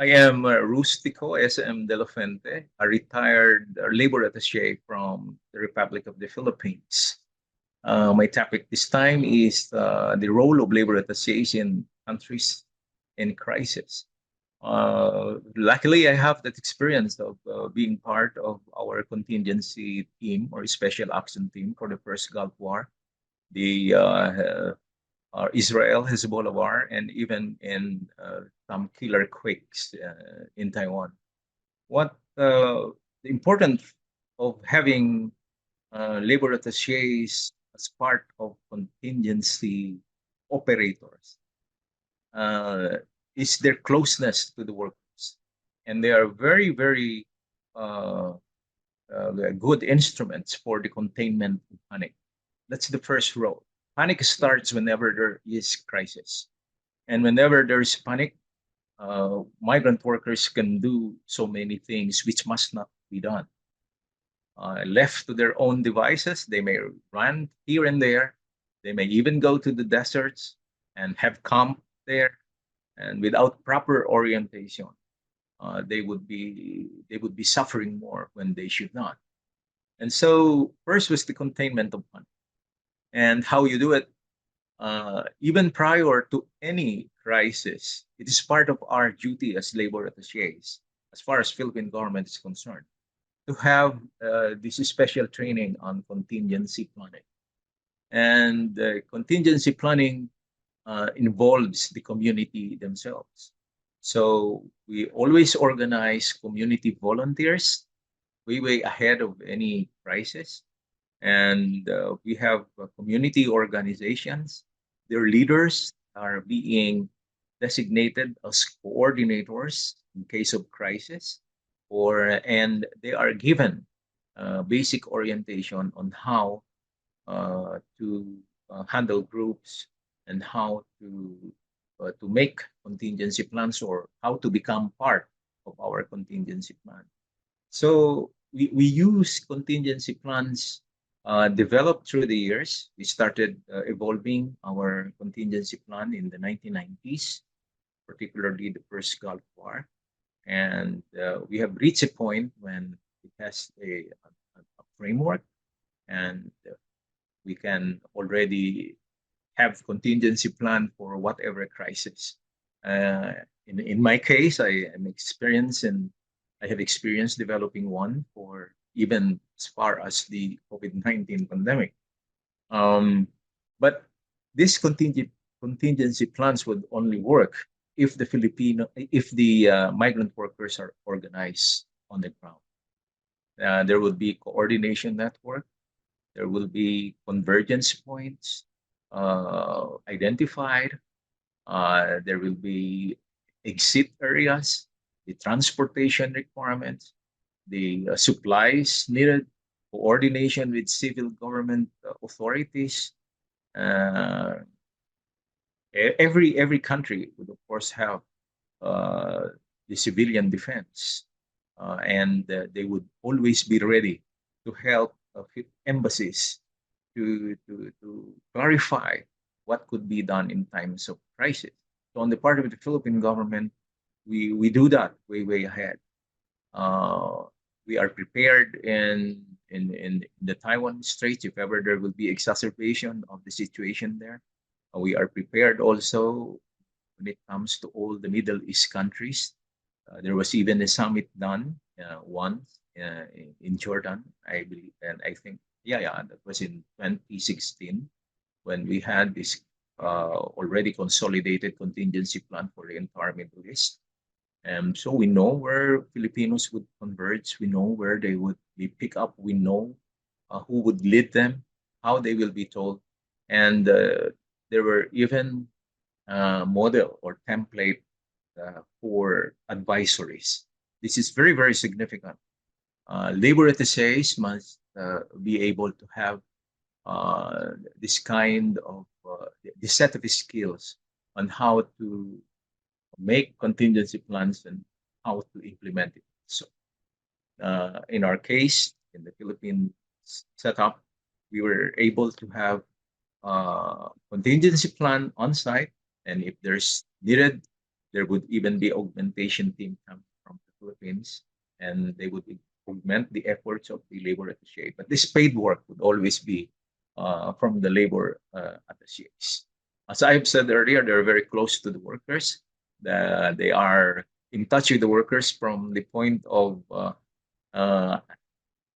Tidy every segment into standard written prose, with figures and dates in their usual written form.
I am Rustico SM De La Fuente, a retired labor attaché from the Republic of the Philippines. My topic this time is the role of labor attaches in countries in crisis. Luckily, I have that experience of being part of our contingency team or special action team for the first Gulf War, the Israel Hezbollah war, and even in some killer quakes in Taiwan. What the importance of having labor attaches as part of contingency operators uh, is their closeness to the workers, and they are very, very uh, good instruments for the containment of panic. That's the first role. Panic starts whenever there is crisis, and whenever there is panic, migrant workers can do so many things which must not be done. Left to their own devices, they may run here and there. They may even go to the deserts and have camp there. And without proper orientation, they would be suffering more when they should not. And so, first was the containment of panic, and how you do it. Even prior to any crisis, it is part of our duty as labor attaches, as far as Philippine government is concerned, to have this special training on contingency planning. And contingency planning involves the community themselves. So we always organize community volunteers way ahead of any crisis. And we have community organizations. Their leaders are being designated as coordinators in case of crisis, and they are given basic orientation on how to handle groups and how to make contingency plans or how to become part of our contingency plan. So we use contingency plans developed through the years. We started evolving our contingency plan in the 1990s, particularly the first Gulf War. And we have reached a point when it has a framework, and we can already have contingency plan for whatever crisis. Uh, in my case, I am experienced and I have experience developing one for even as far as the COVID-19 pandemic. Um, but these contingency plans would only work if the migrant workers are organized on the ground. There would be coordination network. There will be convergence points identified. There will be exit areas, the transportation requirements, the supplies needed, coordination with civil government authorities. Uh, every country would of course have uh, the civilian defense, and they would always be ready to help embassies to clarify what could be done in times of crisis. So on the part of the Philippine government, we do that way ahead. Uh, we are prepared in the Taiwan Straits if ever there will be exacerbation of the situation there. We are prepared also when it comes to all the Middle East countries. There was even a summit done once in Jordan, I believe, and I think, yeah, that was in 2016 when we had this already consolidated contingency plan for the entire Middle East. So we know where Filipinos would converge. We know where they would be picked up. We know who would lead them, how they will be told, and there were even model or template for advisories. This is very significant. Labor attaches must be able to have this kind of this set of skills on how to make contingency plans and how to implement it. So, in our case, in the Philippine setup, we were able to have contingency plan on site, and if there's needed There would even be augmentation team coming from the Philippines, and they would augment the efforts of the labor attaché. But this paid work would always be from the labor attachés. As I've said earlier, they're very close to the workers. They are in touch with the workers from the point of uh, uh,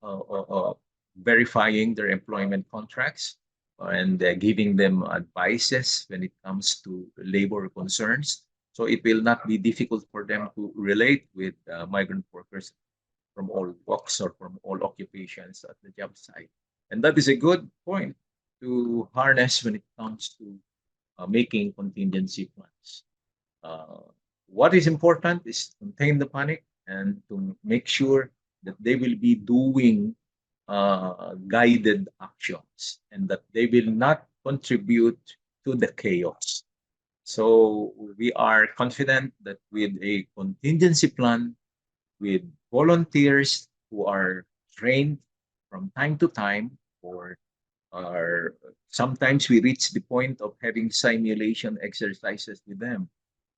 uh, uh, verifying their employment contracts and giving them advices when it comes to labor concerns. So it will not be difficult for them to relate with migrant workers from all walks or from all occupations at the job site. And that is a good point to harness when it comes to making contingency plans. Uh, what is important is to contain the panic and to make sure that they will be doing guided actions and that they will not contribute to the chaos. So we are confident that with a contingency plan, with volunteers who are trained from time to time, or are sometimes we reach the point of having simulation exercises with them.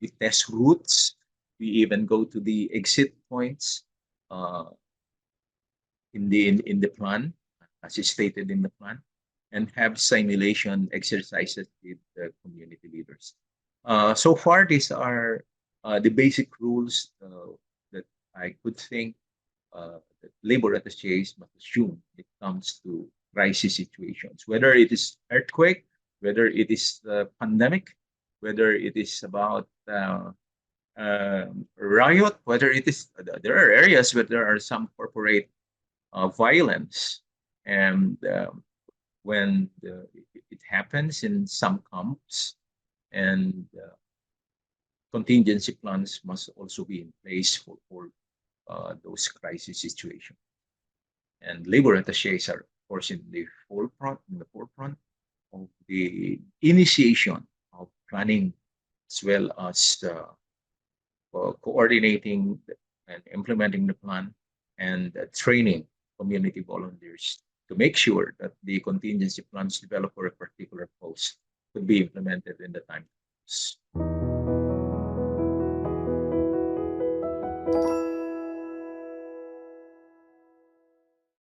We test routes. We even go to the exit points uh, in the plan, as is stated in the plan, and have simulation exercises with the community leaders. So far, these are the basic rules that I could think that labor attachés must assume when it comes to crisis situations, whether it is earthquake, whether it is pandemic, whether it is about riot, whether it is there are areas where there are some corporate violence, and when it happens in some camps, and contingency plans must also be in place for those crisis situations. And labor attachés are, of course, in the forefront of the initiation of planning, as well as coordinating and implementing the plan, and training community volunteers to make sure that the contingency plans developed for a particular post could be implemented in the time.